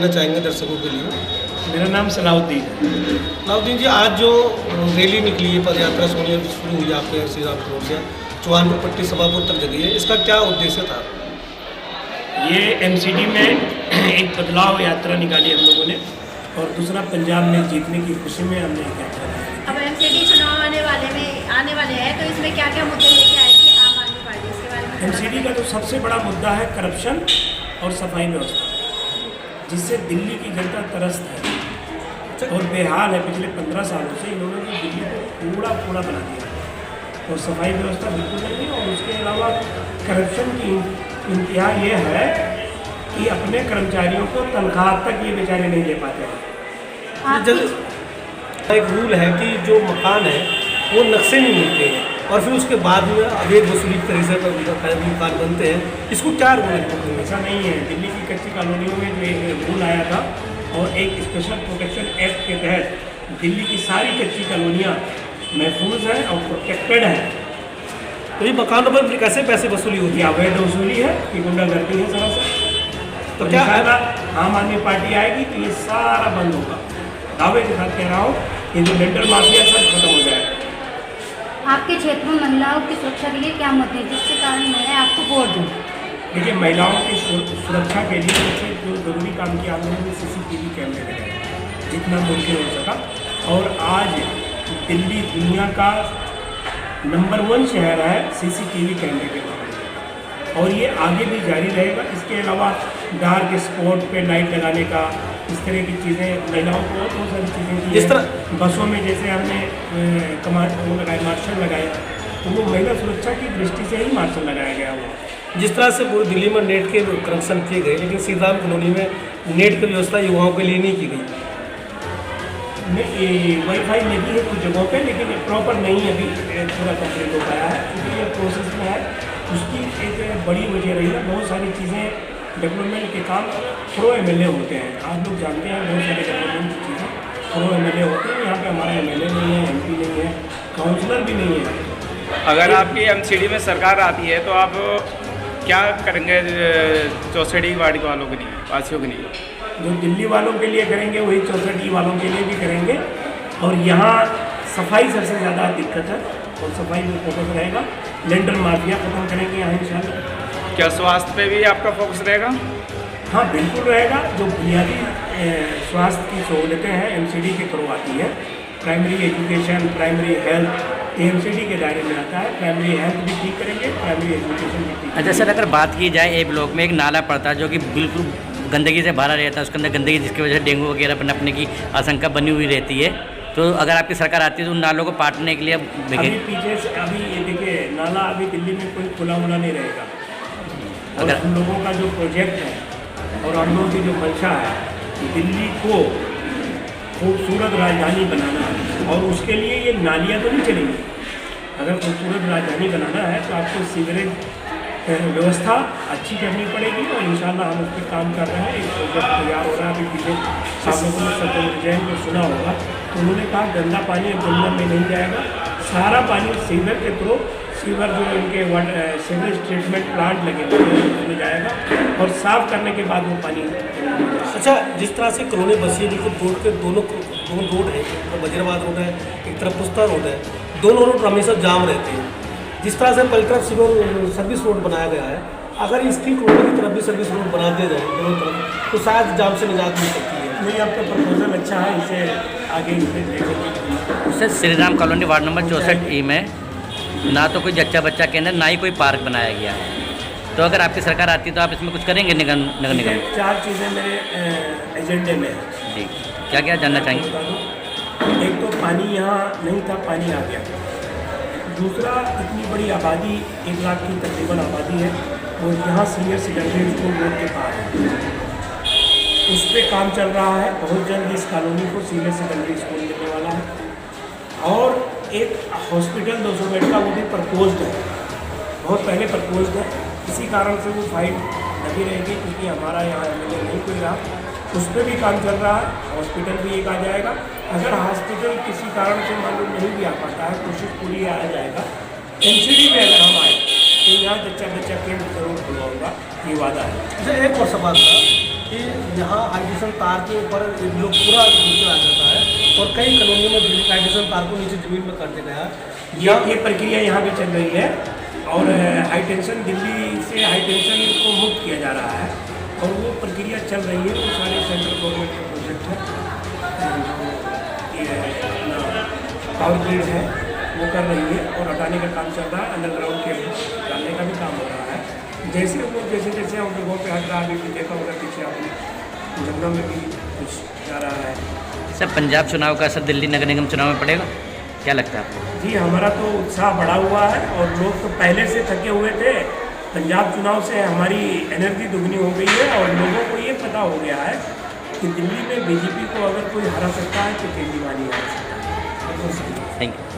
करना चाहेंगे दर्शकों के लिए? मेरा नाम सलाउद्दीन है। सलाउद्दीन जी, आज जो रैली निकली है, पद यात्रा शुरू हुई आपके श्री राम कॉलोनी से चौहानपुर पट्टी सभापुर तक जगह है, इसका क्या उद्देश्य था? ये एमसीडी में एक बदलाव यात्रा निकाली हम लोगों ने, और दूसरा पंजाब में जीतने की खुशी में हमने एक यात्रा निकाली। अब एमसीडी चुनाव आने वाले हैं, तो इसमें क्या क्या मुद्दे लेके आएगी आम आदमी पार्टी, इसके बारे में? एमसीडी का तो सबसे बड़ा मुद्दा है करप्शन और सफाई व्यवस्था, जिससे दिल्ली की जनता त्रस्त है और बेहाल है। पिछले 15 सालों से इन्होंने तो दिल्ली को कूड़ा बना दिया और सफाई व्यवस्था बिल्कुल नहीं है। और उसके अलावा करप्शन की इंतहा ये है कि अपने कर्मचारियों को तनख्वाह तक ये बेचारे नहीं दे पाते हैं। एक रूल है कि जो मकान है वो नक्शे नहीं मिलते हैं और फिर उसके बाद में अवैध वसूली की तरह से मकान बनते हैं, इसको क्या रूल है? ऐसा नहीं है। दिल्ली की कच्ची कॉलोनियों में जो एक रूल आया था और एक स्पेशल प्रोटेक्शन एक्ट के तहत दिल्ली की सारी कच्ची कॉलोनियाँ महफूज हैं और प्रोटेक्टेड हैं। तो ये मकानों पर कैसे पैसे वसूली होती है? अवैध वसूली है कि गुंडागर्दी है सरासर। तो क्या आम आदमी पार्टी आएगी तो ये सारा बंद होगा। दावे के साथ कह रहा हूँ, ये जो लेंटर माफिया सब खत्म हो जाएगा। आपके क्षेत्र में महिलाओं की सुरक्षा के लिए क्या मुद्दे हैं जिसके कारण मैं आपको वोट दूँ? देखिए, महिलाओं की सुरक्षा के लिए सबसे जो जरूरी काम किया हम लोगों ने CCTV कैमरे लगाए जितना मुमकिन हो सका। और आज दिल्ली दुनिया का नंबर 1 शहर है CCTV कैमरे के मामले में, और ये आगे भी जारी रहेगा। इसके अलावा डार्क स्पॉट पे लाइट लगाने का, इस तरह की चीज़ें महिलाओं को बहुत सारी चीज़ें दी। इस तरह बसों में जैसे हमने वो लगाए, मार्शल लगाए, तो वो महिला सुरक्षा की दृष्टि से ही मार्शल लगाया गया वो। जिस तरह से पूरी दिल्ली में नेट के कनेक्शन किए गए, लेकिन श्री राम कॉलोनी में नेट की व्यवस्था युवाओं के लिए नहीं की गई। वाईफाई लगी है कुछ जगहों पे, लेकिन प्रॉपर नहीं अभी पूरा कंप्लीट हो पाया है, क्योंकि ये प्रोसेस में है। उसकी एक बड़ी वजह रही है, बहुत सारी चीज़ें डेवलपमेंट के काम प्रो MLA होते हैं। आप लोग जानते हैं बहुत सारे डेवलपमेंट की चीज़ें प्रो MLA होते हैं। यहाँ पे हमारा MLA नहीं है, MP नहीं है, काउंसलर भी नहीं है। अगर आपकी MCD में सरकार आती है तो आप क्या करेंगे 64 वार्ड वालों के लिए, वासियों के लिए? जो दिल्ली वालों के लिए करेंगे वही 64 वालों के लिए भी करेंगे। और यहाँ सफाई सबसे ज़्यादा दिक्कत है और सफाई में फोकस रहेगा। लेंटर माफिया खत्म करेंगे यहाँ इंशाल्लाह। क्या स्वास्थ्य पे भी आपका फोकस रहेगा? हाँ, बिल्कुल रहेगा। जो बुनियादी स्वास्थ्य की सहूलतें हैं MCD के थ्रू आती है। Primary education, primary health MCD के दायरे में आता है। प्राइमरी हेल्थ भी ठीक करेंगे, प्राइमरी एजुकेशन भी ठीक। अच्छा सर, अगर बात की जाए ए ब्लॉक में एक नाला पड़ता है जो कि बिल्कुल गंदगी से भरा रहता है, उसके अंदर गंदगी जिसकी वजह से डेंगू वगैरह पनपने की आशंका बनी हुई रहती है, तो अगर आपकी सरकार आती है तो उन नालों को पाटने के लिए अभी पीछे से अभी ये देखिए, नाला अभी दिल्ली में कोई खुला नहीं रहेगा। और अगर हम लोगों का जो प्रोजेक्ट है और हम लोगों की जो मंशा है, दिल्ली को खूबसूरत राजधानी बनाना है, और उसके लिए ये नालियाँ तो नहीं चलेंगी। अगर खूबसूरत राजधानी बनाना है तो आपको सीवरेज व्यवस्था अच्छी करनी पड़ेगी, और इंशाल्लाह हम उस पर काम कर रहे हैं। एक प्रोजेक्ट तैयार हो रहा है। अभी पीछे आप लोगों ने सत्येंद्र जैन को सुना होगा, तो उन्होंने कहा गंदा पानी अब गंगा में नहीं जाएगा, सारा पानी सीवर के थ्रू, सीवर जो इनके सीवरेज ट्रीटमेंट प्लांट लगे हुए जाएगा और साफ़ करने के बाद वो पानी। अच्छा, जिस तरह से कॉलोनी बसी है, बिल्कुल रोड के दोनों रोड है, एक तरफ वजीराबाद रोड है, एक तरफ पुस्ता रोड है, दोनों रोड हमेशा जाम रहते हैं। जिस तरह से पलटन सिविल सर्विस रोड बनाया गया है, अगर इसकी कॉलोनी की तरफ भी सर्विस रोड बना दिया जाए दोनों तरफ, तो शायद जाम से निजात मिल सकती है। नहीं, आपका प्रपोजल अच्छा है, इसे आगे देखेंगे। उससे Shri Ram colony ward number 64E में ना तो कोई जच्चा बच्चा केंद्र, ना ही कोई पार्क बनाया गया है, तो अगर आपकी सरकार आती है तो आप इसमें कुछ करेंगे नगर निगम? 4 चीज़ें मेरे एजेंडे में है। जी, क्या क्या जानना चाहेंगे? एक तो पानी यहाँ नहीं था, पानी आ गया। दूसरा, इतनी बड़ी आबादी, 1 लाख की तकरीबन आबादी है, और यहाँ सीनियर सेकेंडरी स्कूल रोड के पास है, उस पर काम चल रहा है। बहुत जल्द इस कॉलोनी को सीनियर सेकेंडरी स्कूल मिलने वाला है। और एक हॉस्पिटल 200 बेड का, वो भी प्रपोज्ड है, बहुत पहले प्रपोज्ड है। इसी कारण से वो फाइल लगी रहेगी, क्योंकि हमारा यहाँ MLA नहीं कोई रहा, उस पर भी काम चल रहा है। हॉस्पिटल भी एक आ जाएगा। अगर हॉस्पिटल किसी कारण से मालूम नहीं भी आ पाता है, कोशिश पूरी आ जाएगा। MCD में अगर हम आए तो यहाँ बच्चा केंद्र जरूर खुलवाऊँगा, ये वादा है। अच्छा, एक और सवाल था, कि यहाँ हाइड्रेशन तार के ऊपर एक लोग पूरा नीचे आ जाता है और कई कॉलोनियों में बिजली का हाइड्रेशन तार को नीचे ज़मीन में कर देना है। ये प्रक्रिया यहाँ पे चल रही है और हाई टेंशन दिल्ली से हाई टेंशन को मुक्त किया जा रहा है और वो प्रक्रिया चल रही है। तो सारे सेंट्रल गवर्नमेंट का प्रोजेक्ट है जो ये अपना पावर ग्रिड है वो कर रही है और हटाने का काम चल रहा है। अंडरग्राउंड केबल डालने का भी काम हो रहा है। जैसे हम लोगों पे हट रहा है, अभी देखा होगा पीछे आपने जमुना में भी कुछ जा रहा है। सर पंजाब चुनाव का असर दिल्ली नगर निगम चुनाव में पड़ेगा, क्या लगता है आपको? जी हमारा तो उत्साह बढ़ा हुआ है और लोग तो पहले से थके हुए थे। पंजाब चुनाव से हमारी एनर्जी दुगनी हो गई है और लोगों को ये पता हो गया है कि दिल्ली में बीजेपी को अगर कोई हरा सकता है तो केजरीवाल ही हरा सकता है। Thank you.